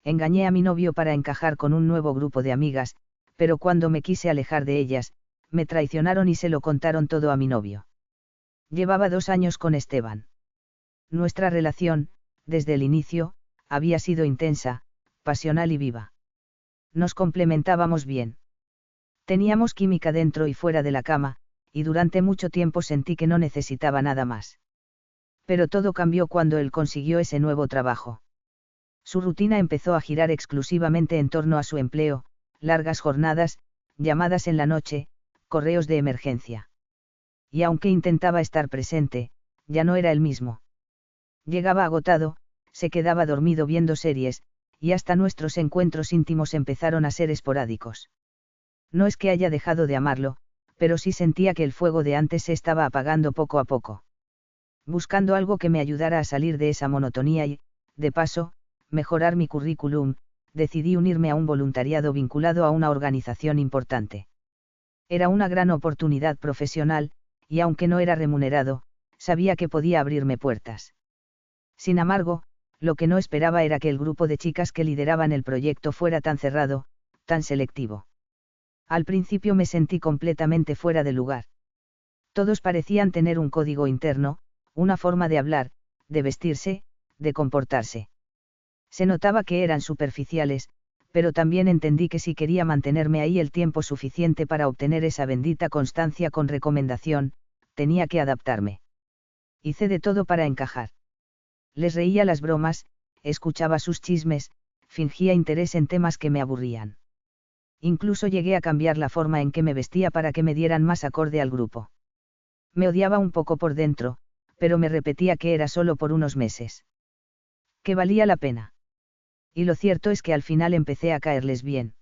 Engañé a mi novio para encajar con un nuevo grupo de amigas, pero cuando me quise alejar de ellas, me traicionaron y se lo contaron todo a mi novio. Llevaba 2 años con Esteban. Nuestra relación, desde el inicio, había sido intensa, pasional y viva. Nos complementábamos bien. Teníamos química dentro y fuera de la cama, y durante mucho tiempo sentí que no necesitaba nada más. Pero todo cambió cuando él consiguió ese nuevo trabajo. Su rutina empezó a girar exclusivamente en torno a su empleo, largas jornadas, llamadas en la noche, correos de emergencia. Y aunque intentaba estar presente, ya no era el mismo. Llegaba agotado, se quedaba dormido viendo series, y hasta nuestros encuentros íntimos empezaron a ser esporádicos. No es que haya dejado de amarlo, pero sí sentía que el fuego de antes se estaba apagando poco a poco. Buscando algo que me ayudara a salir de esa monotonía y, de paso, mejorar mi currículum, decidí unirme a un voluntariado vinculado a una organización importante. Era una gran oportunidad profesional, y aunque no era remunerado, sabía que podía abrirme puertas. Sin embargo, lo que no esperaba era que el grupo de chicas que lideraban el proyecto fuera tan cerrado, tan selectivo. Al principio me sentí completamente fuera de lugar. Todos parecían tener un código interno, una forma de hablar, de vestirse, de comportarse. Se notaba que eran superficiales, pero también entendí que si quería mantenerme ahí el tiempo suficiente para obtener esa bendita constancia con recomendación, tenía que adaptarme. Hice de todo para encajar. Les reía las bromas, escuchaba sus chismes, fingía interés en temas que me aburrían. Incluso llegué a cambiar la forma en que me vestía para que me dieran más acorde al grupo. Me odiaba un poco por dentro, pero me repetía que era solo por unos meses. Que valía la pena. Y lo cierto es que al final empecé a caerles bien.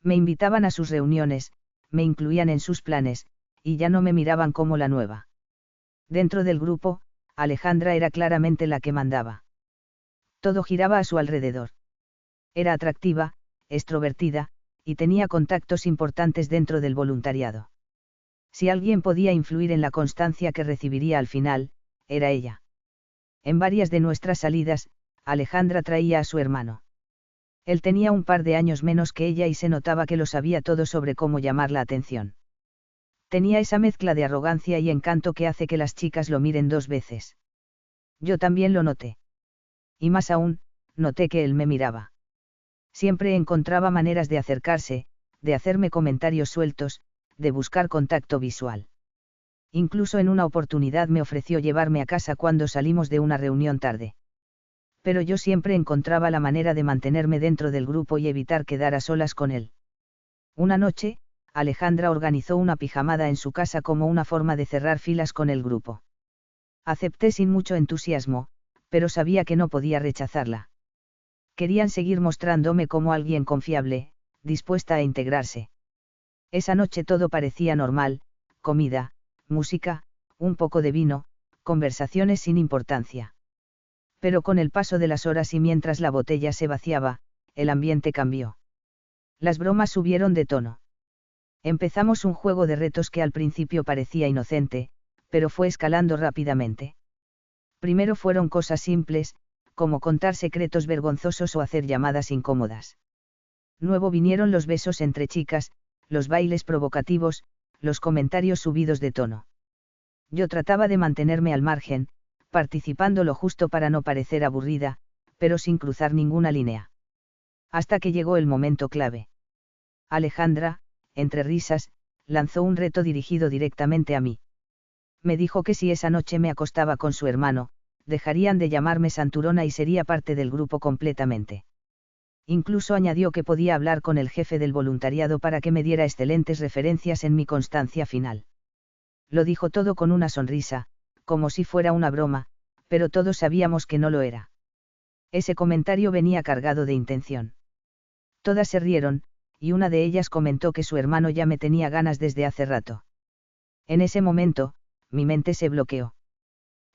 Me invitaban a sus reuniones, me incluían en sus planes, y ya no me miraban como la nueva. Dentro del grupo, Alejandra era claramente la que mandaba. Todo giraba a su alrededor. Era atractiva, extrovertida, y tenía contactos importantes dentro del voluntariado. Si alguien podía influir en la constancia que recibiría al final, era ella. En varias de nuestras salidas, Alejandra traía a su hermano. Él tenía un par de años menos que ella y se notaba que lo sabía todo sobre cómo llamar la atención. Tenía esa mezcla de arrogancia y encanto que hace que las chicas lo miren 2 veces. Yo también lo noté. Y más aún, noté que él me miraba. Siempre encontraba maneras de acercarse, de hacerme comentarios sueltos, de buscar contacto visual. Incluso en una oportunidad me ofreció llevarme a casa cuando salimos de una reunión tarde. Pero yo siempre encontraba la manera de mantenerme dentro del grupo y evitar quedar a solas con él. Una noche, Alejandra organizó una pijamada en su casa como una forma de cerrar filas con el grupo. Acepté sin mucho entusiasmo, pero sabía que no podía rechazarla. Querían seguir mostrándome como alguien confiable, dispuesta a integrarse. Esa noche todo parecía normal, comida, música, un poco de vino, conversaciones sin importancia. Pero con el paso de las horas y mientras la botella se vaciaba, el ambiente cambió. Las bromas subieron de tono. Empezamos un juego de retos que al principio parecía inocente, pero fue escalando rápidamente. Primero fueron cosas simples, como contar secretos vergonzosos o hacer llamadas incómodas. Luego vinieron los besos entre chicas, los bailes provocativos, los comentarios subidos de tono. Yo trataba de mantenerme al margen, participando lo justo para no parecer aburrida, pero sin cruzar ninguna línea. Hasta que llegó el momento clave. Alejandra, entre risas, lanzó un reto dirigido directamente a mí. Me dijo que si esa noche me acostaba con su hermano, dejarían de llamarme Santurona y sería parte del grupo completamente. Incluso añadió que podía hablar con el jefe del voluntariado para que me diera excelentes referencias en mi constancia final. Lo dijo todo con una sonrisa, como si fuera una broma, pero todos sabíamos que no lo era. Ese comentario venía cargado de intención. Todas se rieron, y una de ellas comentó que su hermano ya me tenía ganas desde hace rato. En ese momento, mi mente se bloqueó.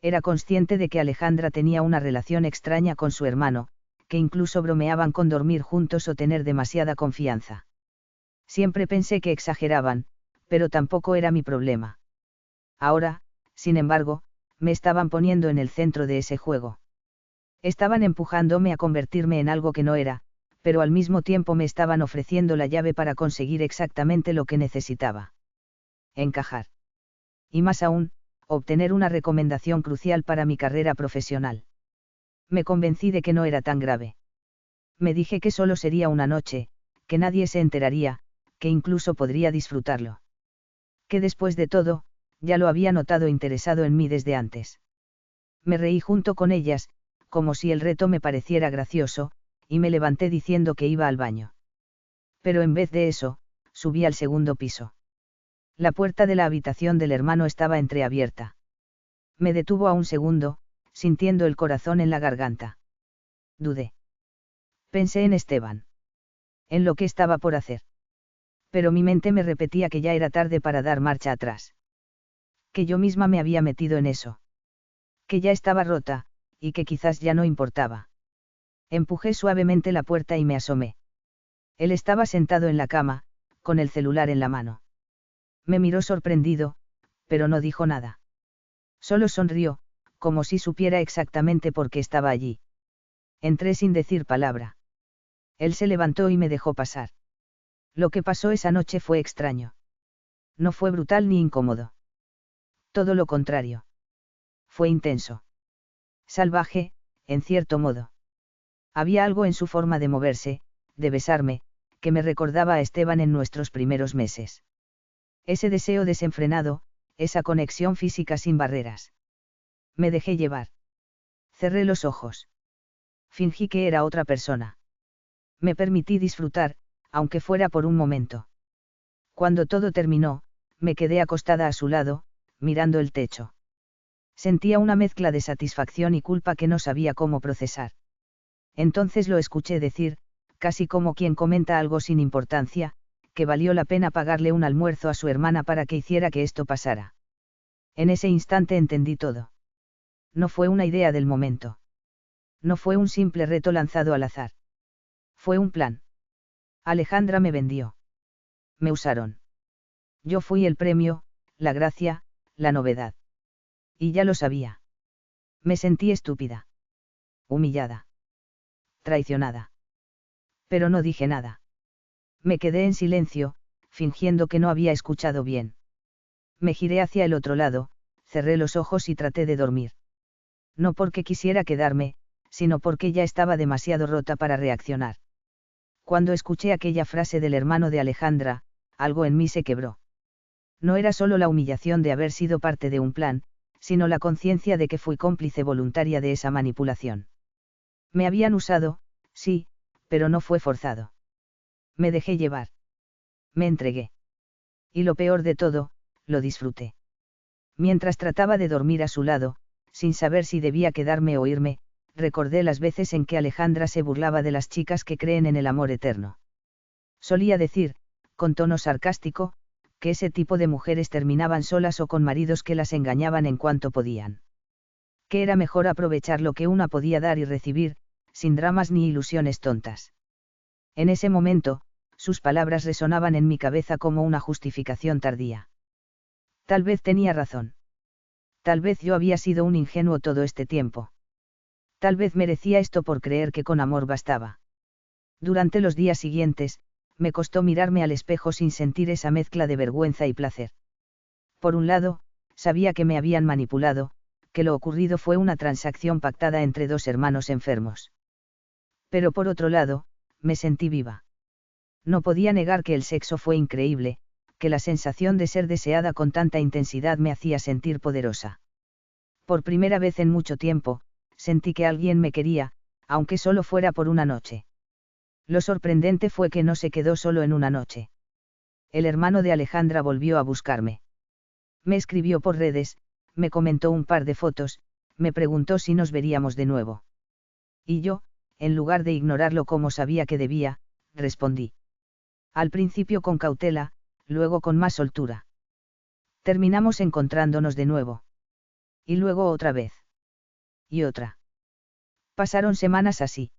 Era consciente de que Alejandra tenía una relación extraña con su hermano, que incluso bromeaban con dormir juntos o tener demasiada confianza. Siempre pensé que exageraban, pero tampoco era mi problema. Ahora, sin embargo, me estaban poniendo en el centro de ese juego. Estaban empujándome a convertirme en algo que no era, pero al mismo tiempo me estaban ofreciendo la llave para conseguir exactamente lo que necesitaba. Encajar. Y más aún, obtener una recomendación crucial para mi carrera profesional. Me convencí de que no era tan grave. Me dije que solo sería una noche, que nadie se enteraría, que incluso podría disfrutarlo. Que después de todo, ya lo había notado interesado en mí desde antes. Me reí junto con ellas, como si el reto me pareciera gracioso, y me levanté diciendo que iba al baño. Pero en vez de eso, subí al segundo piso. La puerta de la habitación del hermano estaba entreabierta. Me detuvo a un segundo, sintiendo el corazón en la garganta. Dudé. Pensé en Esteban. En lo que estaba por hacer. Pero mi mente me repetía que ya era tarde para dar marcha atrás. Que yo misma me había metido en eso. Que ya estaba rota, y que quizás ya no importaba. Empujé suavemente la puerta y me asomé. Él estaba sentado en la cama, con el celular en la mano. Me miró sorprendido, pero no dijo nada. Solo sonrió, como si supiera exactamente por qué estaba allí. Entré sin decir palabra. Él se levantó y me dejó pasar. Lo que pasó esa noche fue extraño. No fue brutal ni incómodo. Todo lo contrario. Fue intenso. Salvaje, en cierto modo. Había algo en su forma de moverse, de besarme, que me recordaba a Esteban en nuestros primeros meses. Ese deseo desenfrenado, esa conexión física sin barreras. Me dejé llevar. Cerré los ojos. Fingí que era otra persona. Me permití disfrutar, aunque fuera por un momento. Cuando todo terminó, me quedé acostada a su lado, mirando el techo. Sentía una mezcla de satisfacción y culpa que no sabía cómo procesar. Entonces lo escuché decir, casi como quien comenta algo sin importancia, que valió la pena pagarle un almuerzo a su hermana para que hiciera que esto pasara. En ese instante entendí todo. No fue una idea del momento. No fue un simple reto lanzado al azar. Fue un plan. Alejandra me vendió. Me usaron. Yo fui el premio, la gracia, la novedad. Y ya lo sabía. Me sentí estúpida. Humillada. Traicionada. Pero no dije nada. Me quedé en silencio, fingiendo que no había escuchado bien. Me giré hacia el otro lado, cerré los ojos y traté de dormir. No porque quisiera quedarme, sino porque ya estaba demasiado rota para reaccionar. Cuando escuché aquella frase del hermano de Alejandra, algo en mí se quebró. No era solo la humillación de haber sido parte de un plan, sino la conciencia de que fui cómplice voluntaria de esa manipulación. Me habían usado, sí, pero no fue forzado. Me dejé llevar. Me entregué. Y lo peor de todo, lo disfruté. Mientras trataba de dormir a su lado, sin saber si debía quedarme o irme, recordé las veces en que Alejandra se burlaba de las chicas que creen en el amor eterno. Solía decir, con tono sarcástico, que ese tipo de mujeres terminaban solas o con maridos que las engañaban en cuanto podían. Que era mejor aprovechar lo que una podía dar y recibir, sin dramas ni ilusiones tontas. En ese momento, sus palabras resonaban en mi cabeza como una justificación tardía. Tal vez tenía razón. Tal vez yo había sido un ingenuo todo este tiempo. Tal vez merecía esto por creer que con amor bastaba. Durante los días siguientes, me costó mirarme al espejo sin sentir esa mezcla de vergüenza y placer. Por un lado, sabía que me habían manipulado, que lo ocurrido fue una transacción pactada entre dos hermanos enfermos. Pero por otro lado, me sentí viva. No podía negar que el sexo fue increíble, que la sensación de ser deseada con tanta intensidad me hacía sentir poderosa. Por primera vez en mucho tiempo, sentí que alguien me quería, aunque solo fuera por una noche. Lo sorprendente fue que no se quedó solo en una noche. El hermano de Alejandra volvió a buscarme. Me escribió por redes, me comentó un par de fotos, me preguntó si nos veríamos de nuevo. Y yo, en lugar de ignorarlo como sabía que debía, respondí. Al principio con cautela, luego con más soltura. Terminamos encontrándonos de nuevo. Y luego otra vez. Y otra. Pasaron semanas así.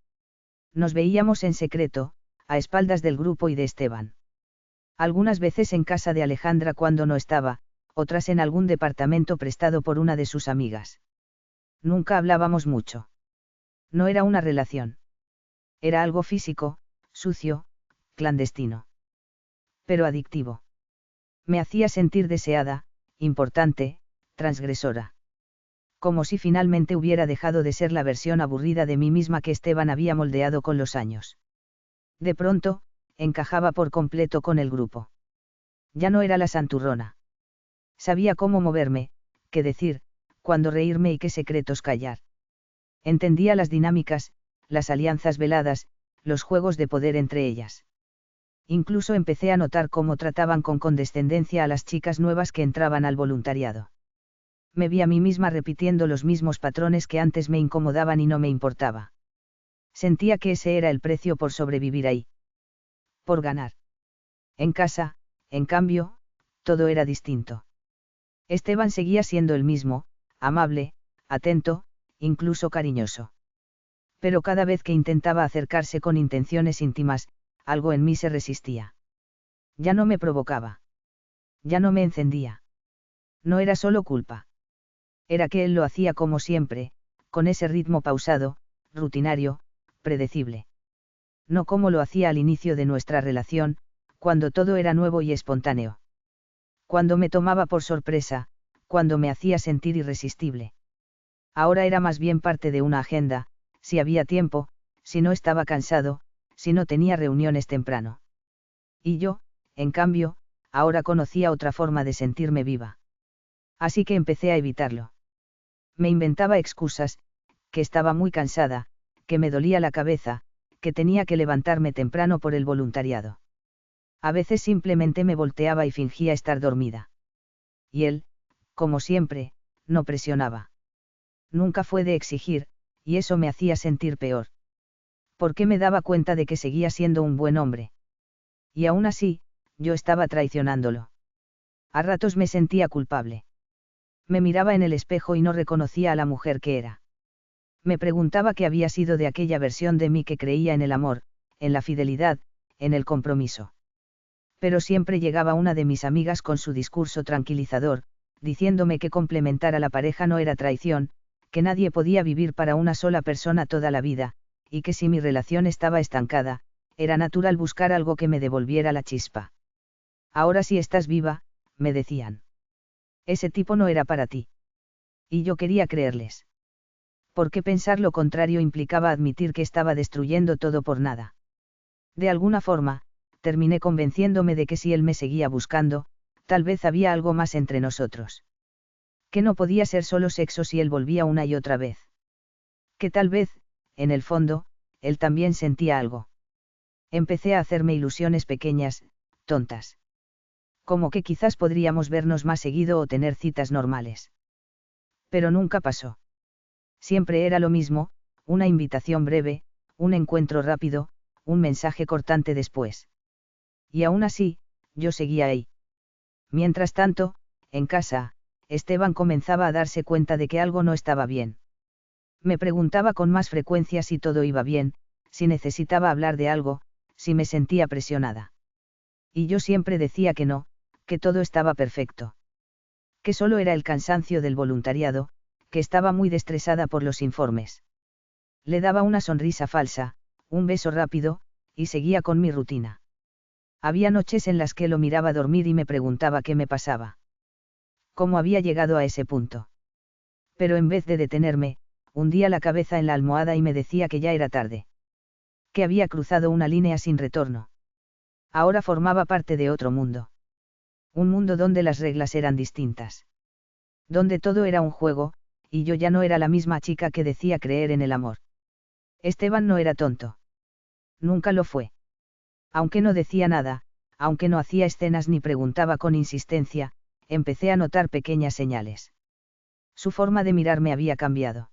Nos veíamos en secreto, a espaldas del grupo y de Esteban. Algunas veces en casa de Alejandra cuando no estaba, otras en algún departamento prestado por una de sus amigas. Nunca hablábamos mucho. No era una relación. Era algo físico, Sucio, clandestino. Pero adictivo. Me hacía sentir deseada, importante, transgresora. Como si finalmente hubiera dejado de ser la versión aburrida de mí misma que Esteban había moldeado con los años. De pronto, encajaba por completo con el grupo. Ya no era la santurrona. Sabía cómo moverme, qué decir, cuándo reírme y qué secretos callar. Entendía las dinámicas, las alianzas veladas, los juegos de poder entre ellas. Incluso empecé a notar cómo trataban con condescendencia a las chicas nuevas que entraban al voluntariado. Me vi a mí misma repitiendo los mismos patrones que antes me incomodaban y no me importaba. Sentía que ese era el precio por sobrevivir ahí. Por ganar. En casa, en cambio, todo era distinto. Esteban seguía siendo el mismo, amable, atento, incluso cariñoso. Pero cada vez que intentaba acercarse con intenciones íntimas, algo en mí se resistía. Ya no me provocaba. Ya no me encendía. No era solo culpa. Era que él lo hacía como siempre, con ese ritmo pausado, rutinario, predecible. No como lo hacía al inicio de nuestra relación, cuando todo era nuevo y espontáneo. Cuando me tomaba por sorpresa, cuando me hacía sentir irresistible. Ahora era más bien parte de una agenda, si había tiempo, si no estaba cansado, si no tenía reuniones temprano. Y yo, en cambio, ahora conocía otra forma de sentirme viva. Así que empecé a evitarlo. Me inventaba excusas, que estaba muy cansada, que me dolía la cabeza, que tenía que levantarme temprano por el voluntariado. A veces simplemente me volteaba y fingía estar dormida. Y él, como siempre, no presionaba. Nunca fue de exigir, y eso me hacía sentir peor. Porque me daba cuenta de que seguía siendo un buen hombre. Y aún así, yo estaba traicionándolo. A ratos me sentía culpable. Me miraba en el espejo y no reconocía a la mujer que era. Me preguntaba qué había sido de aquella versión de mí que creía en el amor, en la fidelidad, en el compromiso. Pero siempre llegaba una de mis amigas con su discurso tranquilizador, diciéndome que complementar a la pareja no era traición, que nadie podía vivir para una sola persona toda la vida, y que si mi relación estaba estancada, era natural buscar algo que me devolviera la chispa. Ahora si estás viva, me decían. Ese tipo no era para ti. Y yo quería creerles. Porque pensar lo contrario implicaba admitir que estaba destruyendo todo por nada. De alguna forma, terminé convenciéndome de que si él me seguía buscando, tal vez había algo más entre nosotros. Que no podía ser solo sexo si él volvía una y otra vez. Que tal vez, en el fondo, él también sentía algo. Empecé a hacerme ilusiones pequeñas, tontas. Como que quizás podríamos vernos más seguido o tener citas normales. Pero nunca pasó. Siempre era lo mismo, una invitación breve, un encuentro rápido, un mensaje cortante después. Y aún así, yo seguía ahí. Mientras tanto, en casa, Esteban comenzaba a darse cuenta de que algo no estaba bien. Me preguntaba con más frecuencia si todo iba bien, si necesitaba hablar de algo, si me sentía presionada. Y yo siempre decía que no, que todo estaba perfecto. Que solo era el cansancio del voluntariado, que estaba muy estresada por los informes. Le daba una sonrisa falsa, un beso rápido, y seguía con mi rutina. Había noches en las que lo miraba dormir y me preguntaba qué me pasaba. ¿Cómo había llegado a ese punto? Pero en vez de detenerme, hundía la cabeza en la almohada y me decía que ya era tarde. Que había cruzado una línea sin retorno. Ahora formaba parte de otro mundo. Un mundo donde las reglas eran distintas. Donde todo era un juego, y yo ya no era la misma chica que decía creer en el amor. Esteban no era tonto. Nunca lo fue. Aunque no decía nada, aunque no hacía escenas ni preguntaba con insistencia, empecé a notar pequeñas señales. Su forma de mirarme había cambiado.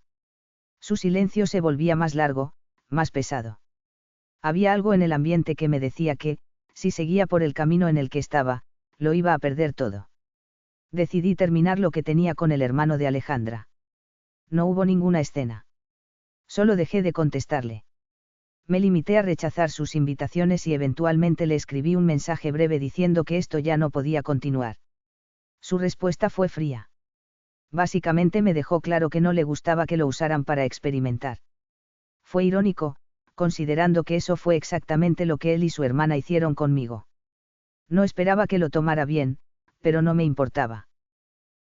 Su silencio se volvía más largo, más pesado. Había algo en el ambiente que me decía que, si seguía por el camino en el que estaba, lo iba a perder todo. Decidí terminar lo que tenía con el hermano de Alejandra. No hubo ninguna escena. Solo dejé de contestarle. Me limité a rechazar sus invitaciones y eventualmente le escribí un mensaje breve diciendo que esto ya no podía continuar. Su respuesta fue fría. Básicamente me dejó claro que no le gustaba que lo usaran para experimentar. Fue irónico, considerando que eso fue exactamente lo que él y su hermana hicieron conmigo. No esperaba que lo tomara bien, pero no me importaba.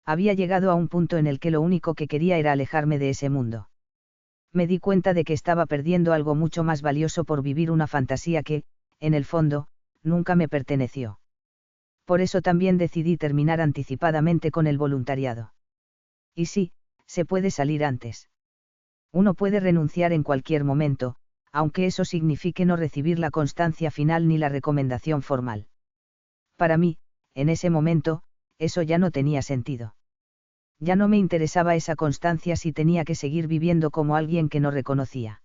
Había llegado a un punto en el que lo único que quería era alejarme de ese mundo. Me di cuenta de que estaba perdiendo algo mucho más valioso por vivir una fantasía que, en el fondo, nunca me perteneció. Por eso también decidí terminar anticipadamente con el voluntariado. Y sí, se puede salir antes. Uno puede renunciar en cualquier momento, aunque eso signifique no recibir la constancia final ni la recomendación formal. Para mí, en ese momento, eso ya no tenía sentido. Ya no me interesaba esa constancia si tenía que seguir viviendo como alguien que no reconocía.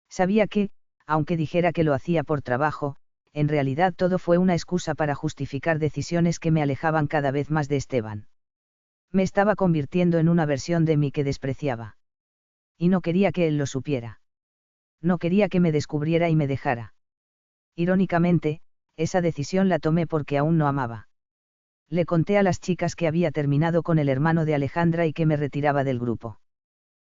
Sabía que, aunque dijera que lo hacía por trabajo, en realidad todo fue una excusa para justificar decisiones que me alejaban cada vez más de Esteban. Me estaba convirtiendo en una versión de mí que despreciaba. Y no quería que él lo supiera. No quería que me descubriera y me dejara. Irónicamente, esa decisión la tomé porque aún no amaba. Le conté a las chicas que había terminado con el hermano de Alejandra y que me retiraba del grupo.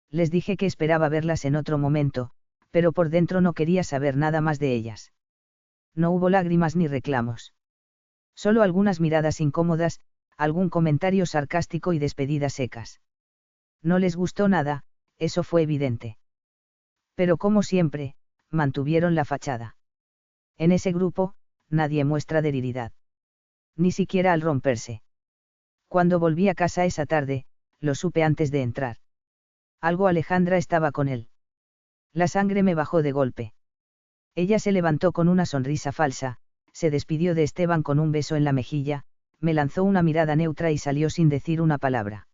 Les dije que esperaba verlas en otro momento, pero por dentro no quería saber nada más de ellas. No hubo lágrimas ni reclamos. Solo algunas miradas incómodas, algún comentario sarcástico y despedidas secas. No les gustó nada, eso fue evidente. Pero como siempre, mantuvieron la fachada. En ese grupo, nadie muestra debilidad. Ni siquiera al romperse. Cuando volví a casa esa tarde, lo supe antes de entrar. Alejandra estaba con él. La sangre me bajó de golpe. Ella se levantó con una sonrisa falsa, se despidió de Esteban con un beso en la mejilla, me lanzó una mirada neutra y salió sin decir una palabra.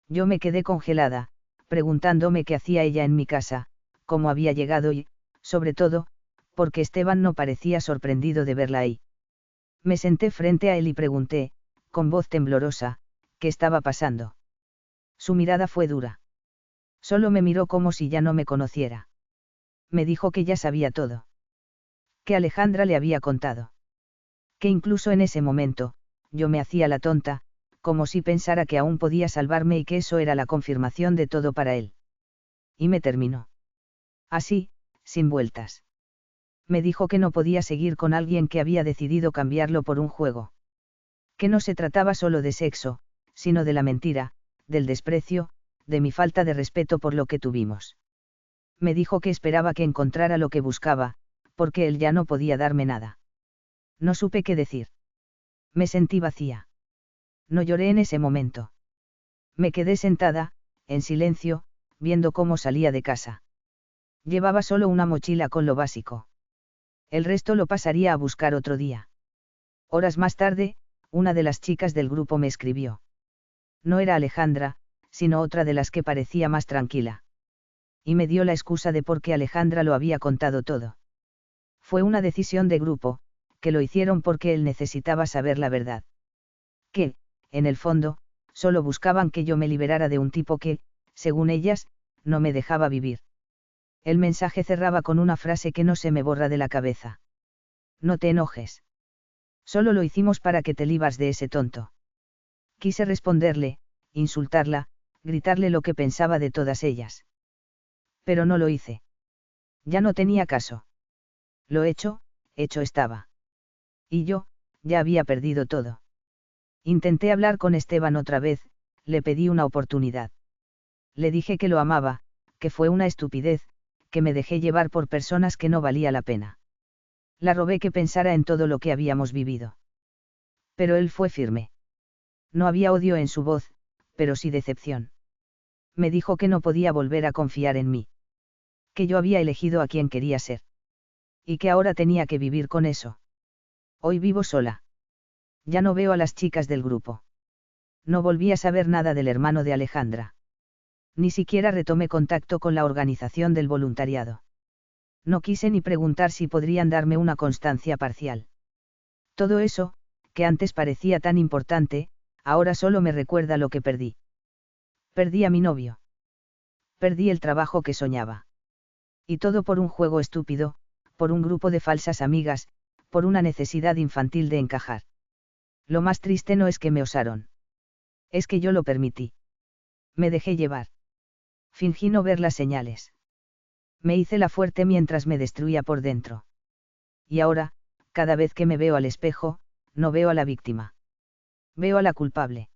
Yo me quedé congelada, preguntándome qué hacía ella en mi casa, cómo había llegado y, sobre todo, porque Esteban no parecía sorprendido de verla ahí. Me senté frente a él y pregunté, con voz temblorosa, ¿qué estaba pasando? Su mirada fue dura. Solo me miró como si ya no me conociera. Me dijo que ya sabía todo. Que Alejandra le había contado. Que incluso en ese momento, yo me hacía la tonta, como si pensara que aún podía salvarme y que eso era la confirmación de todo para él. Y me terminó. Así, sin vueltas. Me dijo que no podía seguir con alguien que había decidido cambiarlo por un juego. Que no se trataba solo de sexo, sino de la mentira, del desprecio, de mi falta de respeto por lo que tuvimos. Me dijo que esperaba que encontrara lo que buscaba, porque él ya no podía darme nada. No supe qué decir. Me sentí vacía. No lloré en ese momento. Me quedé sentada, en silencio, viendo cómo salía de casa. Llevaba solo una mochila con lo básico. El resto lo pasaría a buscar otro día. Horas más tarde, una de las chicas del grupo me escribió. No era Alejandra, sino otra de las que parecía más tranquila. Y me dio la excusa de por qué Alejandra lo había contado todo. Fue una decisión de grupo, que lo hicieron porque él necesitaba saber la verdad. Que, en el fondo, solo buscaban que yo me liberara de un tipo que, según ellas, no me dejaba vivir. El mensaje cerraba con una frase que no se me borra de la cabeza. No te enojes. Solo lo hicimos para que te libras de ese tonto. Quise responderle, insultarla, gritarle lo que pensaba de todas ellas. Pero no lo hice. Ya no tenía caso. Lo hecho estaba. Y yo, ya había perdido todo. Intenté hablar con Esteban otra vez, le pedí una oportunidad. Le dije que lo amaba, que fue una estupidez, que me dejé llevar por personas que no valía la pena. La robé que pensara en todo lo que habíamos vivido. Pero él fue firme. No había odio en su voz, pero sí decepción. Me dijo que no podía volver a confiar en mí. Que yo había elegido a quien quería ser. Y que ahora tenía que vivir con eso. Hoy vivo sola. Ya no veo a las chicas del grupo. No volví a saber nada del hermano de Alejandra. Ni siquiera retomé contacto con la organización del voluntariado. No quise ni preguntar si podrían darme una constancia parcial. Todo eso, que antes parecía tan importante, ahora solo me recuerda lo que perdí. Perdí a mi novio. Perdí el trabajo que soñaba. Y todo por un juego estúpido, por un grupo de falsas amigas, por una necesidad infantil de encajar. Lo más triste no es que me osaron. Es que yo lo permití. Me dejé llevar. Fingí no ver las señales. Me hice la fuerte mientras me destruía por dentro. Y ahora, cada vez que me veo al espejo, no veo a la víctima. Veo a la culpable.